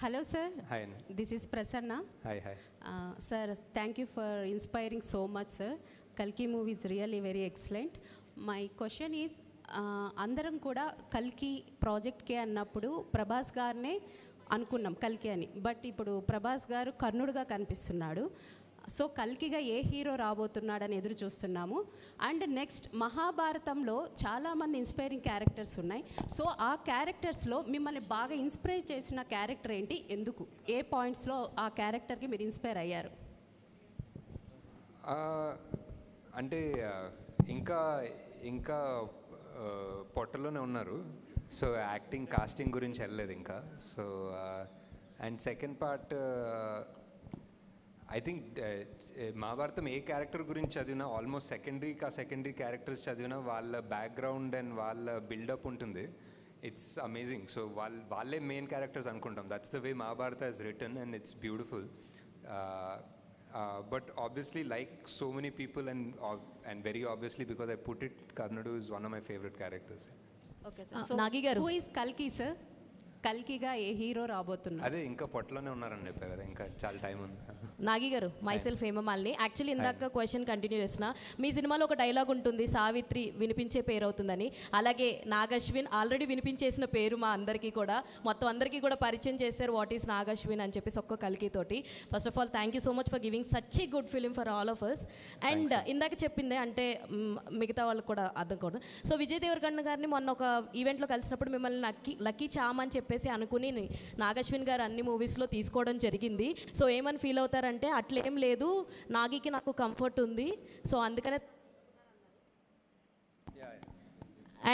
Hello, sir. Hi. This is Prasanna. Hi, hi. Sir, thank you for inspiring so much, sir. Kalki movie is really very excellent. My question is, అందరం కూడా కల్కి ప్రాజెక్ట్కే అన్నప్పుడు ప్రభాస్ గారినే అనుకున్నాం కల్కి అని. But ఇప్పుడు ప్రభాస్ గారు కర్ణుడుగా కనిపిస్తున్నాడు. సో కల్కిగా ఏ హీరో రాబోతున్నాడని ఎదురు చూస్తున్నాము. అండ్ నెక్స్ట్ మహాభారతంలో చాలామంది ఇన్స్పైరింగ్ క్యారెక్టర్స్ ఉన్నాయి. సో ఆ క్యారెక్టర్స్లో మిమ్మల్ని బాగా ఇన్స్పైర్ చేసిన క్యారెక్టర్ ఏంటి, ఎందుకు, ఏ పాయింట్స్లో ఆ క్యారెక్టర్కి మీరు ఇన్స్పైర్ అయ్యారు? అంటే ఇంకా ఇంకా పొట్టలోనే ఉన్నారు. సో యాక్టింగ్ కాస్టింగ్ గురించి వెళ్ళలేదు ఇంకా. So and second part I think Mahabharatam A character గురించి చదివినా ఆల్మోస్ట్ సెకండరీ క్యారెక్టర్స్ చదివినా వాళ్ళ బ్యాక్గ్రౌండ్ అండ్ వాళ్ళ బిల్డప్ ఉంటుంది. It's amazing. సో వాళ్ళే మెయిన్ క్యారెక్టర్స్ అనుకుంటాం. That's the way Mahabharata is return and it's beautiful. But obviously, like so many people, and very obviously because I put it, Karnadu is one of my favorite characters. Okay, sir. So Nagi garu, who is Kalki, sir? కల్కిగా ఏ hero రాబోతున్నారు? అదే ఇంకా పొట్టలోనే ఉన్నారని చెప్పారు కదా, ఇంకా చాలా టైం ఉంది. నాగి గారు, మైసెల్ఫ్ హేమమాలిని. యాక్చువల్లీ ఇందాక క్వశ్చన్ కంటిన్యూ చేసిన, మీ సినిమాలో ఒక డైలాగ్ ఉంటుంది, సావిత్రి వినిపించే పేరు అవుతుందని. అలాగే నాగశ్విన్ ఆల్రెడీ వినిపించేసిన పేరు మా అందరికీ కూడా, మొత్తం అందరికీ కూడా పరిచయం చేశారు వాట్ ఈస్ నాగశ్విన్ అని చెప్పేసి ఒక్క కల్కి తోటి. First of all thank you so much for giving such a good film for all of us. And ఇందాక చెప్పిందే అంటే మిగతా వాళ్ళకి కూడా అర్థం కాదు. సో విజయ్ దేవరకొండ గారిని మొన్న ఒక ఈవెంట్లో కలిసినప్పుడు మిమ్మల్ని లక్కీ చామ్ అని చెప్పేసి అనుకుని నాగశ్విన్ గారు అన్ని మూవీస్లో తీసుకోవడం జరిగింది. సో ఏమని ఫీల్ అవుతారంటే, అట్లేం లేదు, నాగికి నాకు కంఫర్ట్ ఉంది, సో అందుకనే.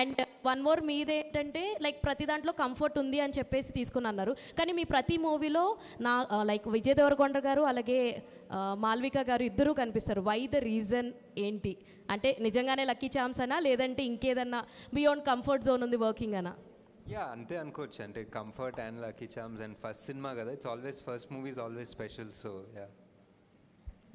అండ్ వన్ మోర్ మీదేంటంటే లైక్ ప్రతి దాంట్లో కంఫర్ట్ ఉంది అని చెప్పేసి తీసుకుని అన్నారు. కానీ మీ ప్రతి మూవీలో లైక్ విజయ్ దేవరకొండ గారు అలాగే మాల్విక గారు ఇద్దరూ కనిపిస్తారు. వై ద రీజన్ ఏంటి? అంటే నిజంగానే లక్కీ ఛాన్స్ అనా, లేదంటే ఇంకేదన్నా బియాండ్ కంఫర్ట్ జోన్ ఉంది వర్కింగ్ అనా? అంతే అనుకోవచ్చు. అంటే comfort and lucky charms and first cinema కదా, it's always first movie is always special. So